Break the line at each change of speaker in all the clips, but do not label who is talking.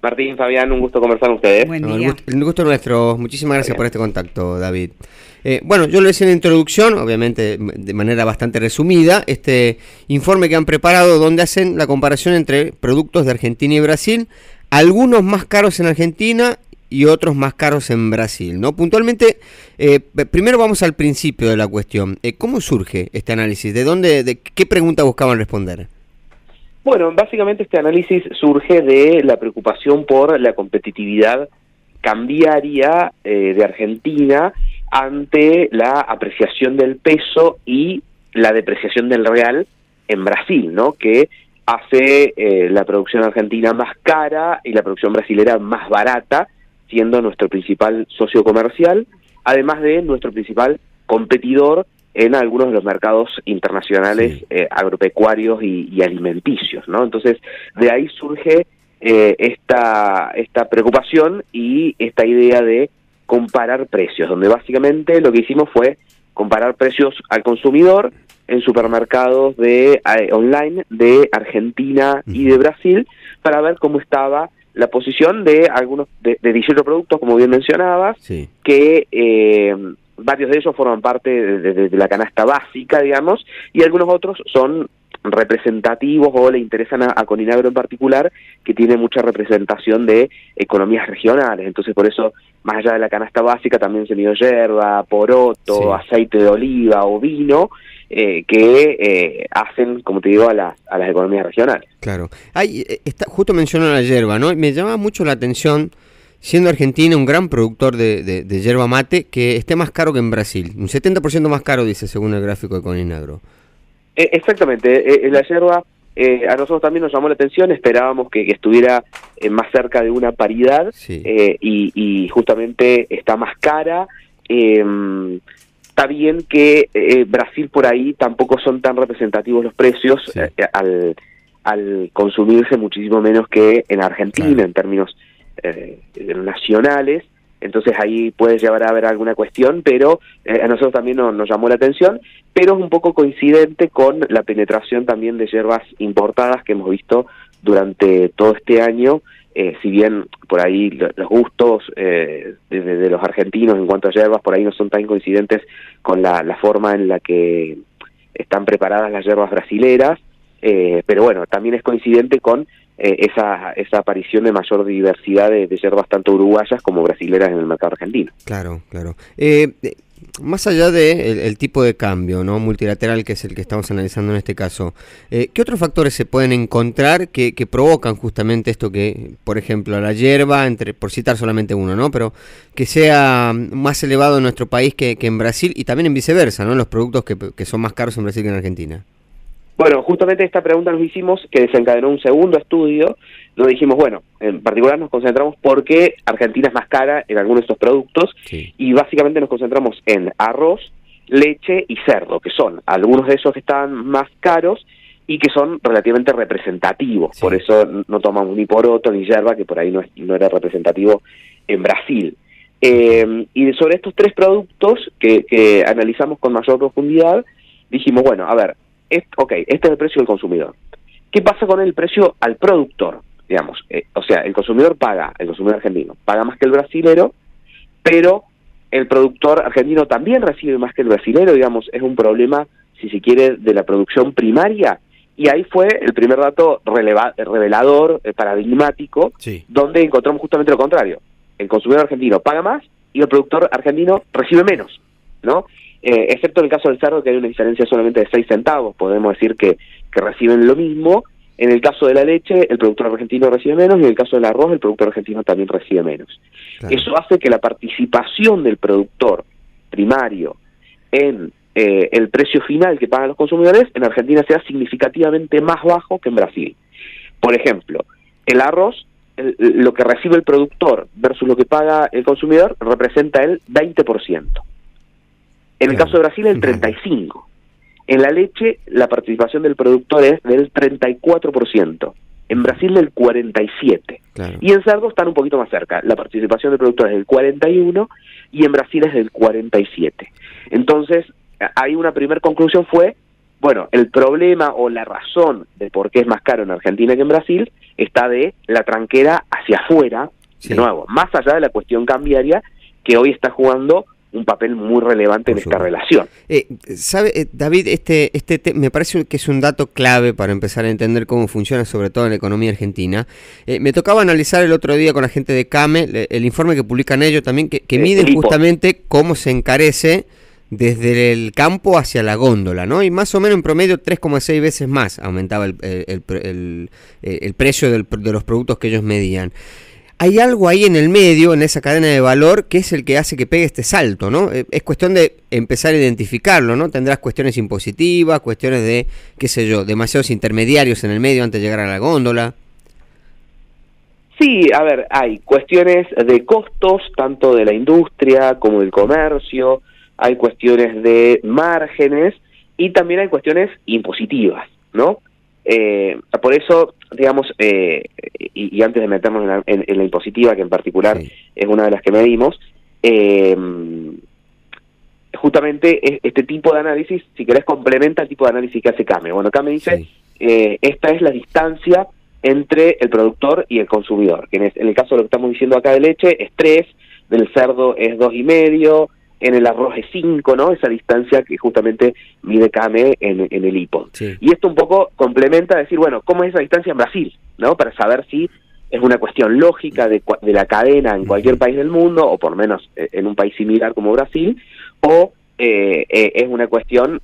Martín, Fabián, un gusto conversar con ustedes.
Buen
No,
día.
el gusto es nuestro. Muchísimas gracias por este contacto, David. Bueno, yo lo decía en la introducción, obviamente de manera bastante resumida, este informe que han preparado donde hacen la comparación entre productos de Argentina y Brasil, algunos más caros en Argentina y otros más caros en Brasil, ¿no? Puntualmente, primero vamos al principio de la cuestión. ¿Cómo surge este análisis? ¿De qué pregunta buscaban responder?
Bueno, básicamente este análisis surge de la preocupación por la competitividad cambiaria de Argentina ante la apreciación del peso y la depreciación del real en Brasil, ¿no? Que hace la producción argentina más cara y la producción brasilera más barata, siendo nuestro principal socio comercial, además de nuestro principal competidor en algunos de los mercados internacionales agropecuarios y alimenticios, ¿no? Entonces, de ahí surge esta preocupación y esta idea de comparar precios, donde básicamente lo que hicimos fue comparar precios al consumidor en supermercados online de Argentina y de Brasil para ver cómo estaba la posición de algunos de 18 productos, como bien mencionabas, que varios de ellos forman parte de la canasta básica, digamos, y algunos otros son representativos o le interesan a Coninagro en particular, que tiene mucha representación de economías regionales. Entonces, por eso, más allá de la canasta básica, también se midió yerba, poroto, aceite de oliva o vino, que hacen, como te digo, a las economías regionales.
Claro. Justo mencionó la yerba, ¿no? Me llama mucho la atención, siendo Argentina un gran productor de yerba mate, que esté más caro que en Brasil. Un 70% más caro, dice, según el gráfico de Coninagro.
Exactamente. La yerba a nosotros también nos llamó la atención, esperábamos que estuviera más cerca de una paridad, y justamente está más cara. Está bien que Brasil por ahí tampoco son tan representativos los precios, al consumirse muchísimo menos que en Argentina, en términos nacionales. Entonces ahí puede llevar a haber alguna cuestión, pero a nosotros también nos llamó la atención, pero es un poco coincidente con la penetración también de yerbas importadas que hemos visto durante todo este año. Si bien por ahí los gustos de los argentinos en cuanto a yerbas por ahí no son tan coincidentes con la forma en la que están preparadas las yerbas brasileras, pero bueno, también es coincidente con esa aparición de mayor diversidad de yerbas tanto uruguayas como brasileras en el mercado argentino.
Claro, claro. Más allá de el tipo de cambio, ¿no?, multilateral, que es el que estamos analizando en este caso, ¿qué otros factores se pueden encontrar que provocan justamente esto que, por ejemplo, la yerba, por citar solamente uno, ¿no?, pero que sea más elevado en nuestro país que en Brasil, y también en viceversa, ¿no?, los productos que son más caros en Brasil que en Argentina?
Bueno, justamente esta pregunta nos hicimos, que desencadenó un segundo estudio, donde dijimos, bueno, en particular nos concentramos porque Argentina es más cara en algunos de estos productos, y básicamente nos concentramos en arroz, leche y cerdo, que son algunos de esos que están más caros y que son relativamente representativos. Por eso no tomamos ni poroto ni yerba, que por ahí no era representativo en Brasil. Y sobre estos tres productos que analizamos con mayor profundidad, dijimos, bueno, a ver, este es el precio del consumidor. ¿Qué pasa con el precio al productor? Digamos, o sea, el consumidor argentino paga más que el brasilero, pero el productor argentino también recibe más que el brasilero. Digamos, es un problema, si se quiere, de la producción primaria, y ahí fue el primer dato revelador, paradigmático, donde encontramos justamente lo contrario. El consumidor argentino paga más y el productor argentino recibe menos, ¿no? Excepto en el caso del cerdo, que hay una diferencia solamente de 6 centavos, podemos decir que reciben lo mismo. En el caso de la leche, el productor argentino recibe menos, y en el caso del arroz, el productor argentino también recibe menos. Claro. Eso hace que la participación del productor primario en el precio final que pagan los consumidores en Argentina sea significativamente más bajo que en Brasil. Por ejemplo, el arroz, lo que recibe el productor versus lo que paga el consumidor, representa el 20%. En el caso de Brasil, el 35%. En la leche, la participación del productor es del 34%. En Brasil, del 47%. Claro. Y en cerdo están un poquito más cerca. La participación del productor es del 41% y en Brasil es del 47%. Entonces, ahí una primera conclusión fue, Bueno, el problema o la razón de por qué es más caro en Argentina que en Brasil está de la tranquera hacia afuera, de nuevo, más allá de la cuestión cambiaria, que hoy está jugando un papel muy relevante en esta relación.
¿Sabe, David? Me parece que es un dato clave para empezar a entender cómo funciona, sobre todo en la economía argentina. Me tocaba analizar el otro día con la gente de CAME, el informe que publican ellos también, que miden justamente cómo se encarece desde el campo hacia la góndola, ¿no? Y más o menos en promedio 3,6 veces más aumentaba el precio de los productos que ellos medían. Hay algo ahí en el medio, en esa cadena de valor, que es el que hace que pegue este salto, ¿no? Es cuestión de empezar a identificarlo, ¿no? Tendrás cuestiones impositivas, cuestiones de, qué sé yo, demasiados intermediarios en el medio antes de llegar a la góndola.
Sí, a ver, hay cuestiones de costos, tanto de la industria como del comercio, hay cuestiones de márgenes y también hay cuestiones impositivas, ¿no? Por eso, digamos, y antes de meternos en la impositiva, que en particular es una de las que medimos, justamente este tipo de análisis, si querés, complementa el tipo de análisis que hace CAME. Bueno, CAME dice, esta es la distancia entre el productor y el consumidor, que en el caso de lo que estamos diciendo acá de leche es 3, del cerdo es 2,5, en el arroz es 5, ¿no? Esa distancia que justamente mide CAME en el IPO. Y esto un poco complementa a decir, bueno, ¿cómo es esa distancia en Brasil? ¿No? Para saber si es una cuestión lógica de la cadena en cualquier país del mundo, o por lo menos en un país similar como Brasil, o es una cuestión,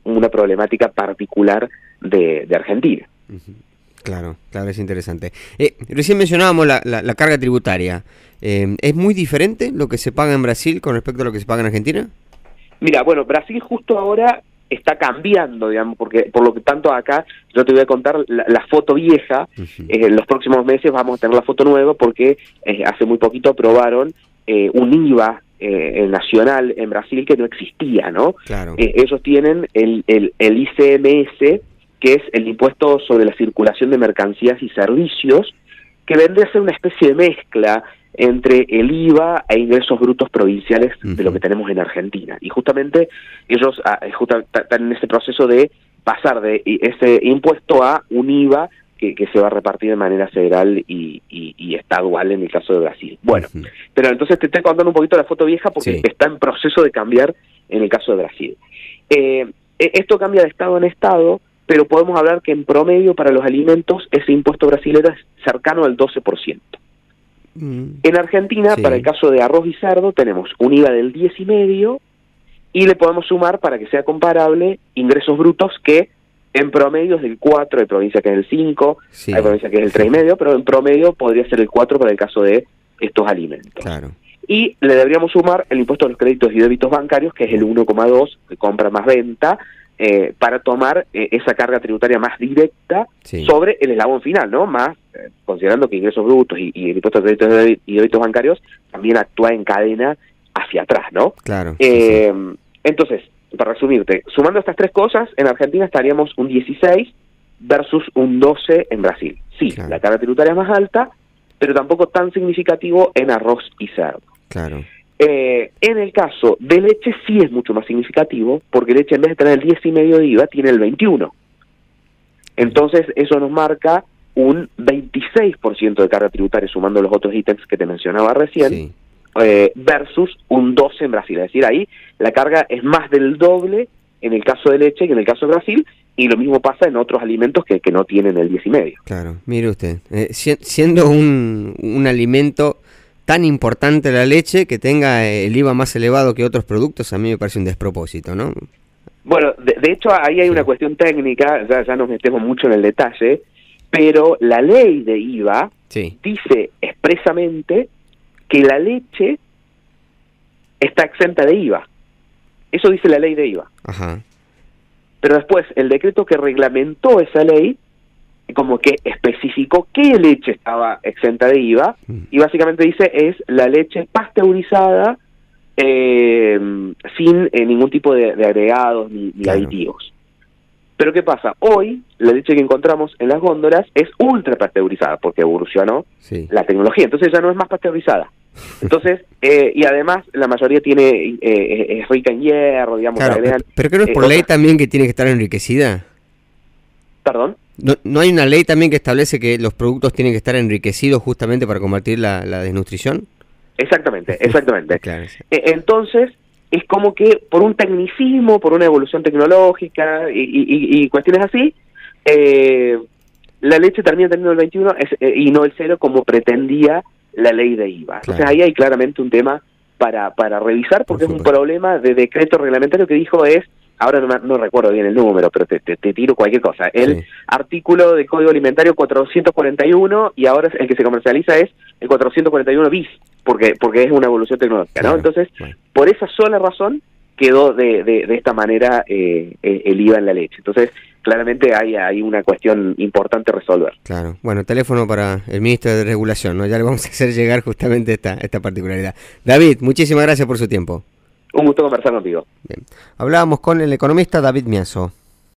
una problemática particular de Argentina.
Claro, es interesante. Recién mencionábamos la carga tributaria. ¿Es muy diferente lo que se paga en Brasil con respecto a lo que se paga en Argentina?
Mira, bueno, Brasil justo ahora está cambiando, digamos, porque por lo que tanto acá, yo te voy a contar la foto vieja. En los próximos meses vamos a tener la foto nueva porque hace muy poquito aprobaron un IVA nacional en Brasil que no existía, ¿no?
Claro.
Ellos tienen el ICMS, que es el impuesto sobre la circulación de mercancías y servicios, que vendría a ser una especie de mezcla entre el IVA e ingresos brutos provinciales de lo que tenemos en Argentina. Y justamente ellos están en ese proceso de pasar de ese impuesto a un IVA que se va a repartir de manera federal y estadual en el caso de Brasil. Bueno, pero entonces te estoy contando un poquito la foto vieja porque está en proceso de cambiar en el caso de Brasil. Esto cambia de estado en estado, pero podemos hablar que en promedio para los alimentos ese impuesto brasilero es cercano al 12%. En Argentina, para el caso de arroz y cerdo, tenemos un IVA del 10,5% y le podemos sumar, para que sea comparable, ingresos brutos que en promedio es del 4%, hay provincia que es del 5%, hay provincia que es del 3,5%, pero en promedio podría ser el 4% para el caso de estos alimentos.
Claro.
Y le deberíamos sumar el impuesto a los créditos y débitos bancarios, que es el 1,2%, de compra más venta, para tomar esa carga tributaria más directa sobre el eslabón final, ¿no? Más, considerando que ingresos brutos y el impuesto a créditos y débitos bancarios también actúa en cadena hacia atrás, ¿no?
Claro.
Entonces, para resumirte, sumando estas tres cosas, en Argentina estaríamos un 16 versus un 12 en Brasil. Sí, la carga tributaria es más alta, pero tampoco tan significativo en arroz y cerdo.
Claro.
En el caso de leche sí es mucho más significativo, porque leche en vez de tener el 10,5% de IVA, tiene el 21%. Entonces eso nos marca un 26% de carga tributaria, sumando los otros ítems que te mencionaba recién, versus un 12% en Brasil. Es decir, ahí la carga es más del doble en el caso de leche que en el caso de Brasil, y lo mismo pasa en otros alimentos que no tienen el 10,5%.
Claro, mire usted, siendo un alimento tan importante la leche, que tenga el IVA más elevado que otros productos, a mí me parece un despropósito, ¿no?
Bueno, de hecho ahí hay una cuestión técnica, ya nos metemos mucho en el detalle, pero la ley de IVA dice expresamente que la leche está exenta de IVA. Eso dice la ley de IVA.
Ajá.
Pero después el decreto que reglamentó esa ley como que especificó qué leche estaba exenta de IVA, y básicamente dice es la leche pasteurizada sin ningún tipo de agregados ni aditivos. Pero ¿qué pasa? Hoy la leche que encontramos en las góndolas es ultra pasteurizada porque evolucionó la tecnología, entonces ya no es más pasteurizada. Entonces, y además la mayoría es rica en hierro, digamos.
Claro, pero que no es por ley también que tiene que estar enriquecida.
¿Perdón?
¿No hay una ley también que establece que los productos tienen que estar enriquecidos justamente para combatir la desnutrición?
Exactamente.
Claro, sí.
Entonces, es como que por un tecnicismo, por una evolución tecnológica y cuestiones así, la leche termina teniendo el 21 y no el 0 como pretendía la ley de IVA. Entonces ahí hay claramente un tema para revisar, porque es un problema de decreto reglamentario que dijo ahora no recuerdo bien el número, pero te tiro cualquier cosa. El artículo del Código Alimentario 441, y ahora el que se comercializa es el 441 bis, porque es una evolución tecnológica, ¿no? Entonces, por esa sola razón quedó de esta manera el IVA en la leche. Entonces, claramente hay una cuestión importante a resolver.
Claro. Bueno, teléfono para el ministro de Regulación, ¿no? Ya le vamos a hacer llegar justamente esta particularidad. David, muchísimas gracias por su tiempo.
Un gusto conversar contigo.
Bien. Hablábamos con el economista David Miazo.